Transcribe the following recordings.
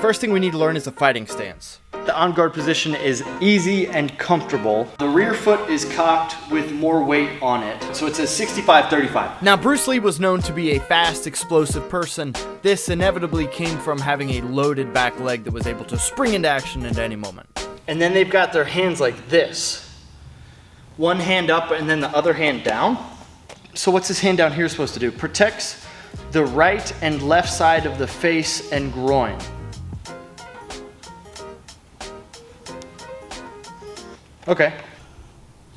First thing we need to learn is the fighting stance. The on-guard position is easy and comfortable. The rear foot is cocked with more weight on it. So it's a 65-35. Now, Bruce Lee was known to be a fast, explosive person. This inevitably came from having a loaded back leg that was able to spring into action at any moment. And then they've got their hands like this. One hand up and then the other hand down. So what's this hand down here supposed to do? Protects the right and left side of the face and groin. Okay.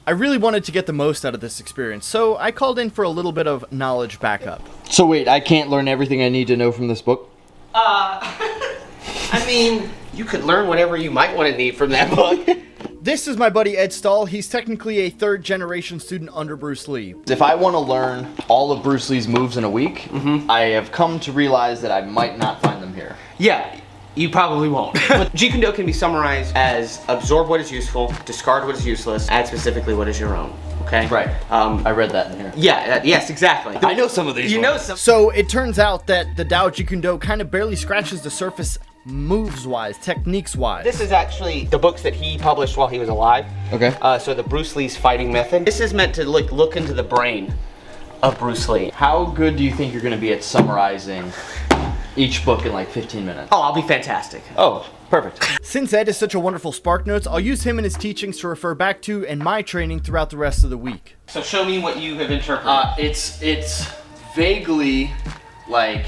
I really wanted to get the most out of this experience, so I called in for a little bit of knowledge backup. So wait, I can't learn everything I need to know from this book? I mean, you could learn whatever you might want to need from that book. This is my buddy Ed Stahl. He's technically a third-generation student under Bruce Lee. If I want to learn all of Bruce Lee's moves in a week, I have come to realize that I might not find them here. Yeah, you probably won't. But Jeet Kune Do can be summarized as absorb what is useful, discard what is useless, add specifically what is your own. Okay? Right. I read that in here. Yeah, yes, exactly. I know some of these. You know some. So it turns out that the Tao Jeet Kune Do kind of barely scratches the surface moves-wise, techniques-wise. This is actually the books that he published while he was alive. Okay. So the Bruce Lee's fighting method. This is meant to look into the brain of Bruce Lee. How good do you think you're going to be at summarizing each book in like 15 minutes? Oh, I'll be fantastic. Oh, perfect. Since Ed is such a wonderful Spark Notes, I'll use him and his teachings to refer back to and my training throughout the rest of the week. So show me what you have interpreted. It's vaguely like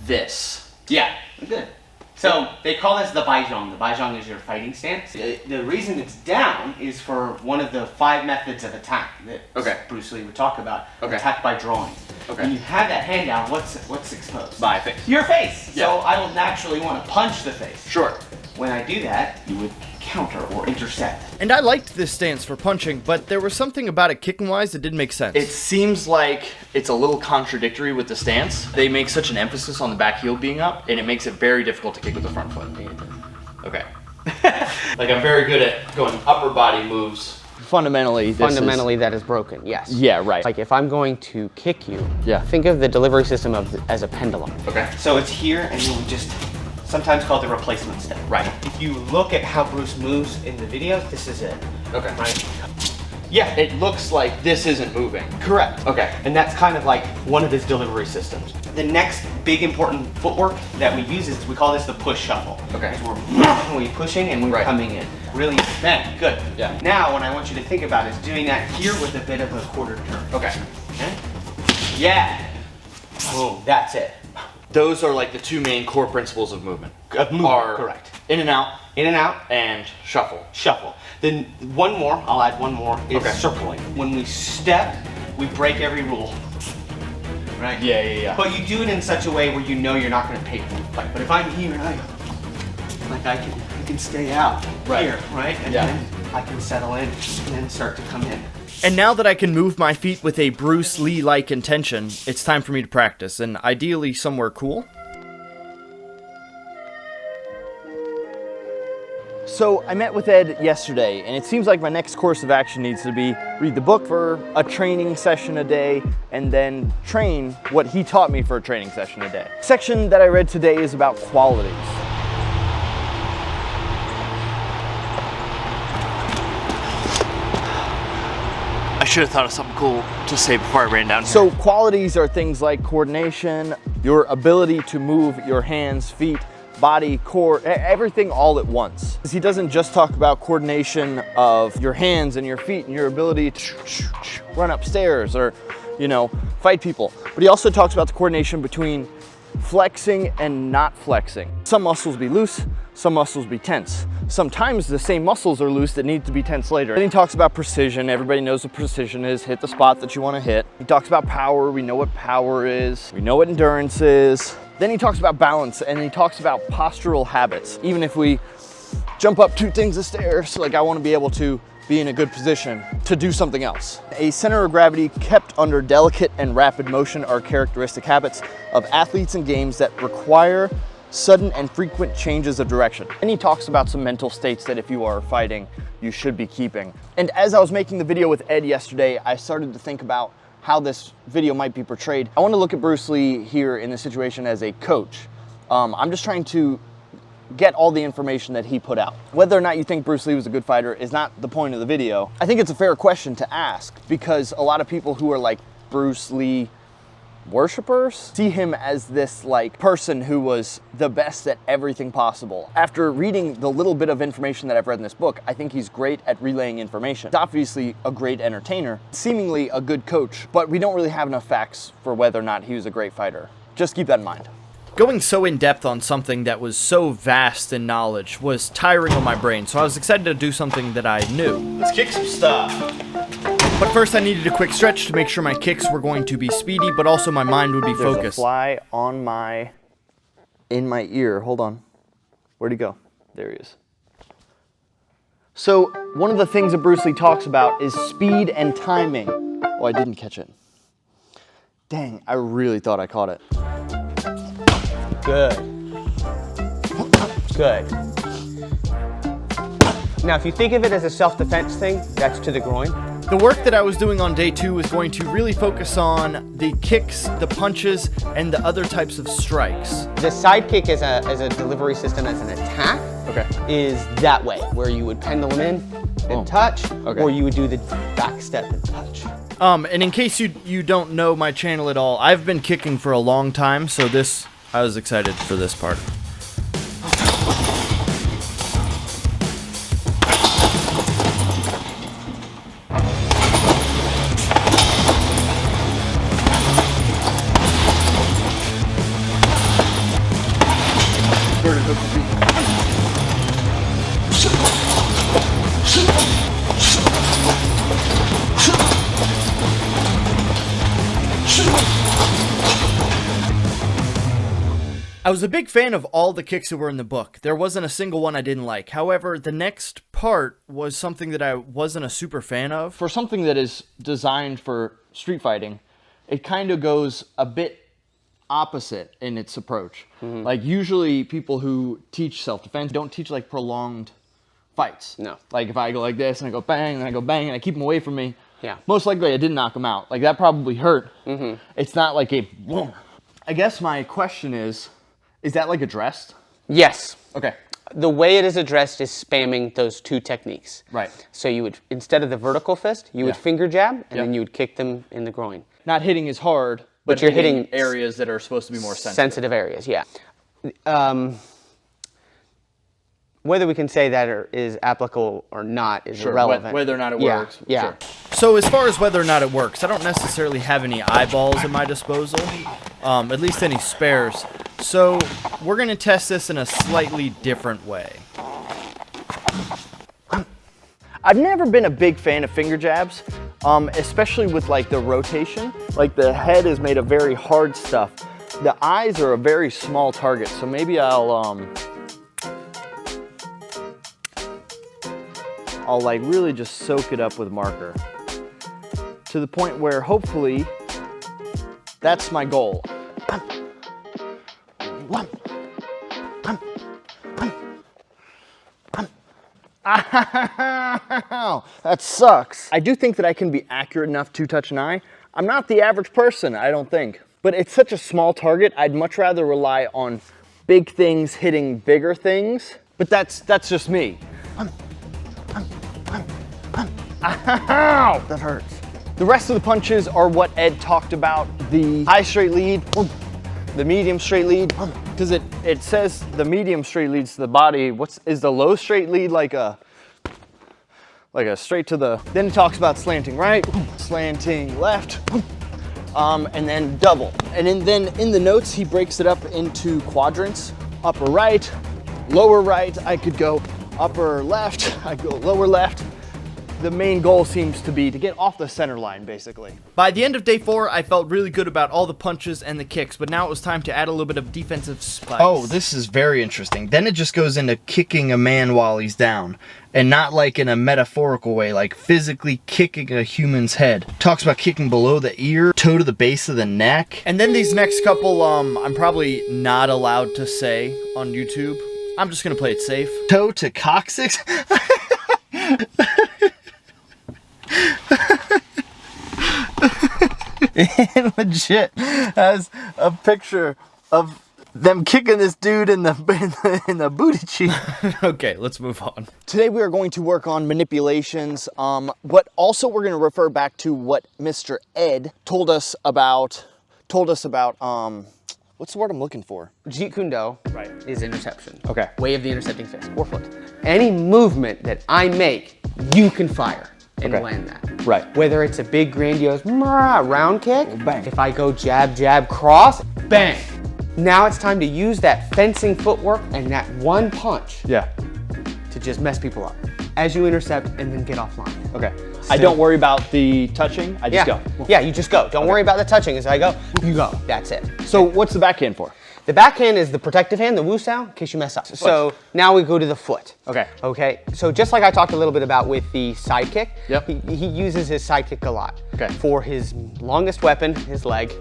this. Yeah, good. So they call this the Baizhong. The Baizhong is your fighting stance. The reason it's down is for one of the 5 methods of attack that Bruce Lee would talk about. Okay. Attack by drawing. Okay. When you have that hand down, what's exposed? My face. Your face. Yeah. So I will naturally want to punch the face. Sure. When I do that, you would counter or intercept. And I liked this stance for punching, but there was something about it kicking-wise that didn't make sense. It seems like it's a little contradictory with the stance. They make such an emphasis on the back heel being up, and it makes it very difficult to kick with the front foot. Okay. Like I'm very good at going upper body moves. Fundamentally, that is broken, yes. Yeah, right. Like if I'm going to kick you, think of the delivery system as a pendulum. Okay. So it's here and you would just sometimes called the replacement step. Right. If you look at how Bruce moves in the videos, this is it. Okay. Right? Yeah, it looks like this isn't moving. Correct. Okay. And that's kind of like one of his delivery systems. The next big important footwork that we use is, we call this the push shuffle. Okay. We're pushing and we're coming in. Really, man, good. Yeah. Now what I want you to think about is doing that here with a bit of a quarter turn. Okay. Yeah. Boom, that's it. Those are like the 2 main core principles of movement. Correct. In and out. In and out. And shuffle. Shuffle. Then one more, I'll add one more, is circling. When we step, we break every rule. Right? Yeah. But you do it in such a way where you know you're not going to pay for the fight. But if I'm here and I can stay out here, right? And then I can settle in and then start to come in. And now that I can move my feet with a Bruce Lee-like intention, it's time for me to practice, and ideally somewhere cool. So I met with Ed yesterday, and it seems like my next course of action needs to be read the book for a training session a day, and then train what he taught me for a training session a day. The section that I read today is about qualities. I should have thought of something cool to say before I ran down here. So qualities are things like coordination, your ability to move your hands, feet, body, core, everything all at once. He doesn't just talk about coordination of your hands and your feet and your ability to run upstairs or, fight people. But he also talks about the coordination between flexing and not flexing. Some muscles be loose, some muscles be tense. Sometimes the same muscles are loose that need to be tense later. Then he talks about precision. Everybody knows what precision is. Hit the spot that you want to hit. He talks about power. We know what power is. We know what endurance is. Then he talks about balance, and he talks about postural habits. Even if we jump up 2 things of stairs, like I want to be able to be in a good position to do something else. A center of gravity kept under delicate and rapid motion are characteristic habits of athletes in games that require sudden and frequent changes of direction. And he talks about some mental states that if you are fighting, you should be keeping. And as I was making the video with Ed yesterday, I started to think about how this video might be portrayed. I want to look at Bruce Lee here in this situation as a coach. I'm just trying to get all the information that he put out. Whether or not you think Bruce Lee was a good fighter is not the point of the video. I think it's a fair question to ask because a lot of people who are like Bruce Lee worshippers see him as this like person who was the best at everything possible. After reading the little bit of information that I've read in this book, I think he's great at relaying information. He's obviously a great entertainer, seemingly a good coach, but we don't really have enough facts for whether or not he was a great fighter. Just keep that in mind. Going so in depth on something that was so vast in knowledge was tiring on my brain, so I was excited to do something that I knew. Let's kick some stuff. But first I needed a quick stretch to make sure my kicks were going to be speedy, but also my mind would be There's focused. a fly in my ear. Hold on. Where'd he go? There he is. So one of the things that Bruce Lee talks about is speed and timing. Oh, I didn't catch it. Dang, I really thought I caught it. Good. Good. Now, if you think of it as a self-defense thing, that's to the groin. The work that I was doing on day 2 was going to really focus on the kicks, the punches, and the other types of strikes. The side kick as a delivery system, as an attack, is that way, where you would pendulum in and touch, or you would do the back step and touch. And in case you don't know my channel at all, I've been kicking for a long time, so I was excited for this part. I was a big fan of all the kicks that were in the book. There wasn't a single one I didn't like. However, the next part was something that I wasn't a super fan of. For something that is designed for street fighting, it kind of goes a bit opposite in its approach. Like usually people who teach self-defense don't teach like prolonged fights. No. Like if I go like this and I go bang and I go bang and I keep them away from me, Yeah. most likely I didn't knock him out. Like that probably hurt. It's not like a boom. I guess my question is that like addressed? Yes. Okay. The way it is addressed is spamming those two techniques. Right. So you would, instead of the vertical fist, you would finger jab, and then you would kick them in the groin. Not hitting as hard, But you're hitting areas that are supposed to be more sensitive. areas, yeah. Whether we can say that is applicable or not is irrelevant. Whether or not it works. Yeah. Sure. So as far as whether or not it works, I don't necessarily have any eyeballs at my disposal, at least any spares. So we're going to test this in a slightly different way. I've never been a big fan of finger jabs, especially with like the rotation. Like the head is made of very hard stuff. The eyes are a very small target, so maybe I'll like really just soak it up with marker to the point where hopefully that's my goal. Ow, that sucks. I do think that I can be accurate enough to touch an eye. I'm not the average person, I don't think. But it's such a small target, I'd much rather rely on big things hitting bigger things. But that's just me. Ow, that hurts. The rest of the punches are what Ed talked about. The high straight lead, the medium straight lead, because it says the medium straight leads to the body. Is the low straight lead like a straight to the, then it talks about slanting right, slanting left, and then double. And then in the notes, he breaks it up into quadrants, upper right, lower right. I could go upper left, I go lower left. The main goal seems to be to get off the center line, basically. By the end of day 4, I felt really good about all the punches and the kicks, but now it was time to add a little bit of defensive spice. Oh, this is very interesting. Then it just goes into kicking a man while he's down, and not like in a metaphorical way, like physically kicking a human's head. Talks about kicking below the ear, toe to the base of the neck. And then these next couple, I'm probably not allowed to say on YouTube. I'm just gonna play it safe. Toe to coccyx? It legit has a picture of them kicking this dude in the booty cheek. Okay, let's move on. Today we are going to work on manipulations, but also we're going to refer back to what Mr. Ed told us about, what's the word I'm looking for? Jeet Kune Right. is interception. Okay. Way of the intercepting fist, or foot. Any movement that I make, you can fire and Okay. land that. Right. Whether it's a big grandiose round kick, Bang. if I go jab, jab, cross, bang. Now it's time to use that fencing footwork and that one punch Yeah. to just mess people up as you intercept and then get offline. Okay. I don't worry about the touching. I just go. Yeah, you just go. Don't worry about the touching. As I go, you go. That's it. So what's the backhand for? The backhand is the protective hand, the woo-sow, in case you mess up. So now we go to the foot. Okay. Okay, so just like I talked a little bit about with the side kick, Yep. he uses his side kick a lot. Okay. For his longest weapon, his leg,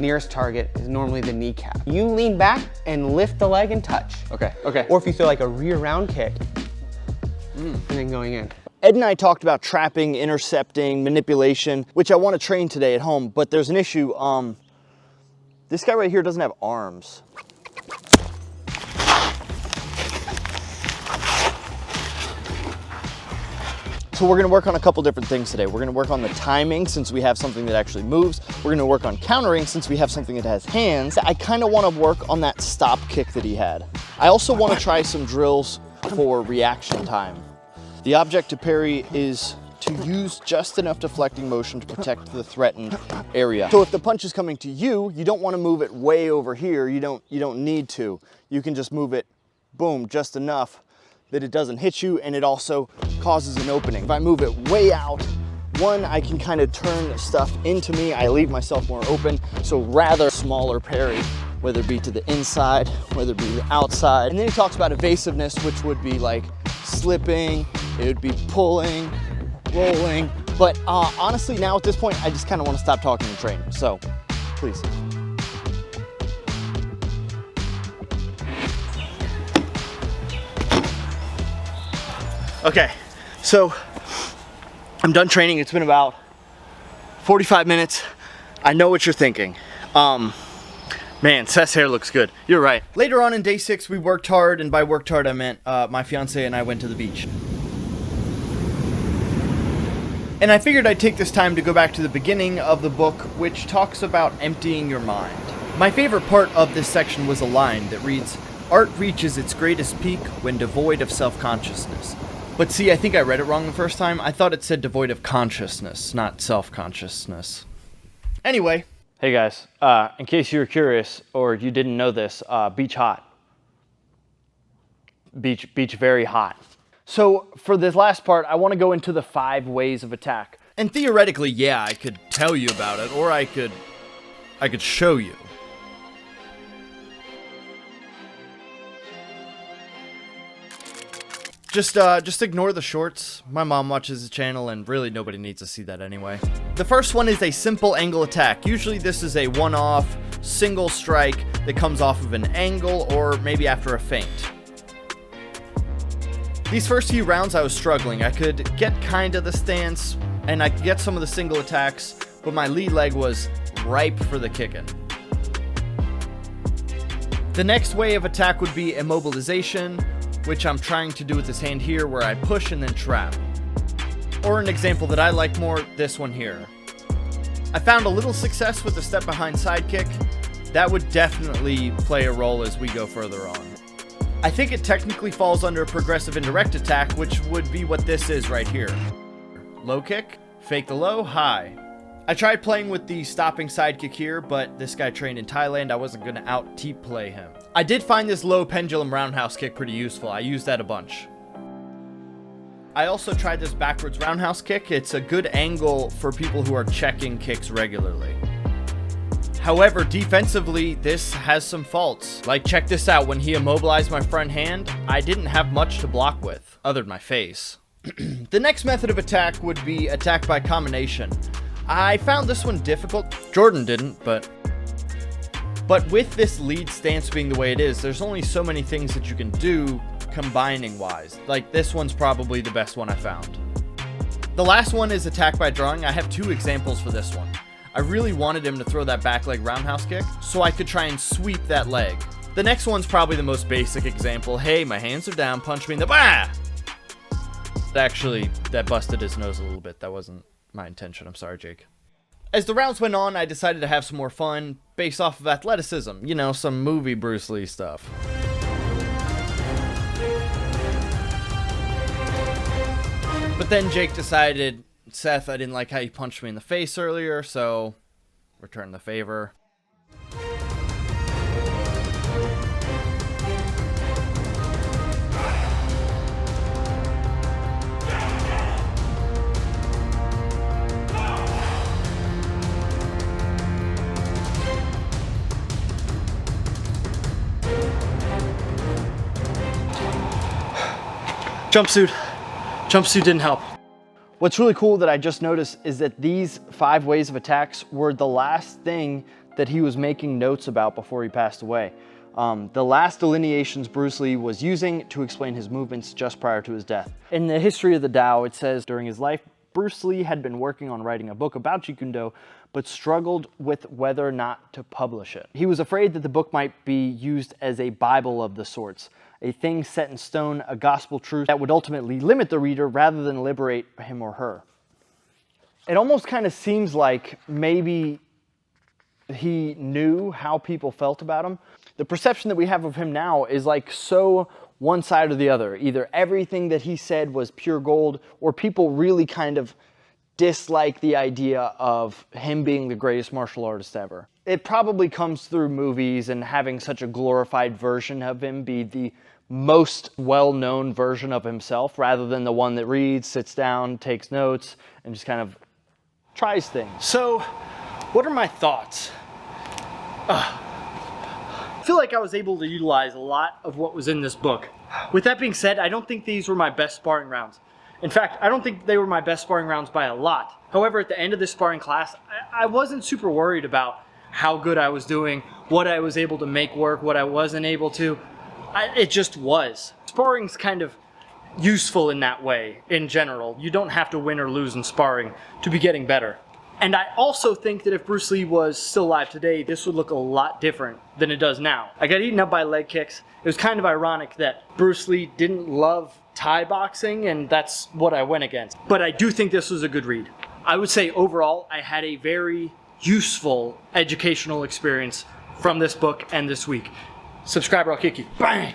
nearest target is normally the kneecap. You lean back and lift the leg and touch. Okay. Okay. Or if you throw like a rear round kick, and then going in. Ed and I talked about trapping, intercepting, manipulation, which I want to train today at home, but there's an issue. This guy right here doesn't have arms. So we're gonna work on a couple different things today. We're gonna work on the timing since we have something that actually moves. We're gonna work on countering since we have something that has hands. I kinda wanna work on that stop kick that he had. I also wanna try some drills for reaction time. The object to parry is to use just enough deflecting motion to protect the threatened area. So if the punch is coming to you, you don't wanna move it way over here. You don't need to. You can just move it, boom, just enough that it doesn't hit you, and it also causes an opening. If I move it way out, one, I can kind of turn stuff into me. I leave myself more open, so rather smaller parry, whether it be to the inside, whether it be the outside. And then he talks about evasiveness, which would be like slipping, it would be pulling, rolling. But honestly, now at this point, I just kind of want to stop talking and train. So, please. Okay, so I'm done training. It's been about 45 minutes. I know what you're thinking. Man, Seth's hair looks good. You're right. Later on in day 6, we worked hard, and by worked hard, I meant my fiance and I went to the beach. And I figured I'd take this time to go back to the beginning of the book, which talks about emptying your mind. My favorite part of this section was a line that reads, "Art reaches its greatest peak when devoid of self-consciousness." But see, I think I read it wrong the first time. I thought it said devoid of consciousness, not self-consciousness. Anyway. Hey guys, in case you were curious or you didn't know this, beach hot. Beach very hot. So for this last part, I want to go into the 5 ways of attack. And theoretically, yeah, I could tell you about it, or I could show you. Just ignore the shorts. My mom watches the channel, and really nobody needs to see that anyway. The first one is a simple angle attack. Usually this is a one-off, single strike that comes off of an angle or maybe after a feint. These first few rounds I was struggling. I could get kind of the stance, and I could get some of the single attacks, but my lead leg was ripe for the kicking. The next way of attack would be immobilization, which I'm trying to do with this hand here, where I push and then trap. Or an example that I like more, this one here. I found a little success with the step behind side kick. That would definitely play a role as we go further on. I think it technically falls under progressive indirect attack, which would be what this is right here. Low kick, fake the low, high. I tried playing with the stopping side kick here, but this guy trained in Thailand, I wasn't going to out-teep play him. I did find this low pendulum roundhouse kick pretty useful. I used that a bunch. I also tried this backwards roundhouse kick. It's a good angle for people who are checking kicks regularly. However, defensively, this has some faults. Like, check this out. When he immobilized my front hand, I didn't have much to block with, other than my face. The next method of attack would be attack by combination. I found this one difficult. Jordan didn't, but with this lead stance being the way it is, there's only so many things that you can do combining wise. Like, this one's probably the best one I found. The last one is attack by drawing. I have 2 examples for this one. I really wanted him to throw that back leg roundhouse kick, so I could try and sweep that leg. The next one's probably the most basic example. Hey, my hands are down, punch me in the bah! Actually, that busted his nose a little bit. That wasn't my intention. I'm sorry, Jake. As the rounds went on, I decided to have some more fun based off of athleticism. You know, some movie Bruce Lee stuff. But then Jake decided, Seth, I didn't like how you punched me in the face earlier, so return the favor. Jumpsuit didn't help. What's really cool that I just noticed is that these 5 ways of attacks were the last thing that he was making notes about before he passed away. The last delineations Bruce Lee was using to explain his movements just prior to his death. In the history of the Tao, it says during his life, Bruce Lee had been working on writing a book about Jeet Kune Do, but struggled with whether or not to publish it. He was afraid that the book might be used as a Bible of the sorts, a thing set in stone, a gospel truth that would ultimately limit the reader rather than liberate him or her. It almost kind of seems like maybe he knew how people felt about him. The perception that we have of him now is like so one side or the other. Either everything that he said was pure gold, or people really kind of dislike the idea of him being the greatest martial artist ever. It probably comes through movies and having such a glorified version of him be the most well-known version of himself, rather than the one that reads, sits down, takes notes, and just kind of tries things. So, what are my thoughts? I feel like I was able to utilize a lot of what was in this book. With that being said, I don't think these were my best sparring rounds. In fact, I don't think they were my best sparring rounds by a lot. However, at the end of this sparring class, I wasn't super worried about how good I was doing, what I was able to make work, what I wasn't able to. It just was. Sparring's kind of useful in that way, in general. You don't have to win or lose in sparring to be getting better. And I also think that if Bruce Lee was still alive today, this would look a lot different than it does now. I got eaten up by leg kicks. It was kind of ironic that Bruce Lee didn't love Thai boxing, and that's what I went against. But I do think this was a good read. I would say overall, I had a very useful educational experience from this book and this week. Subscribe or I'll kick you. Bang!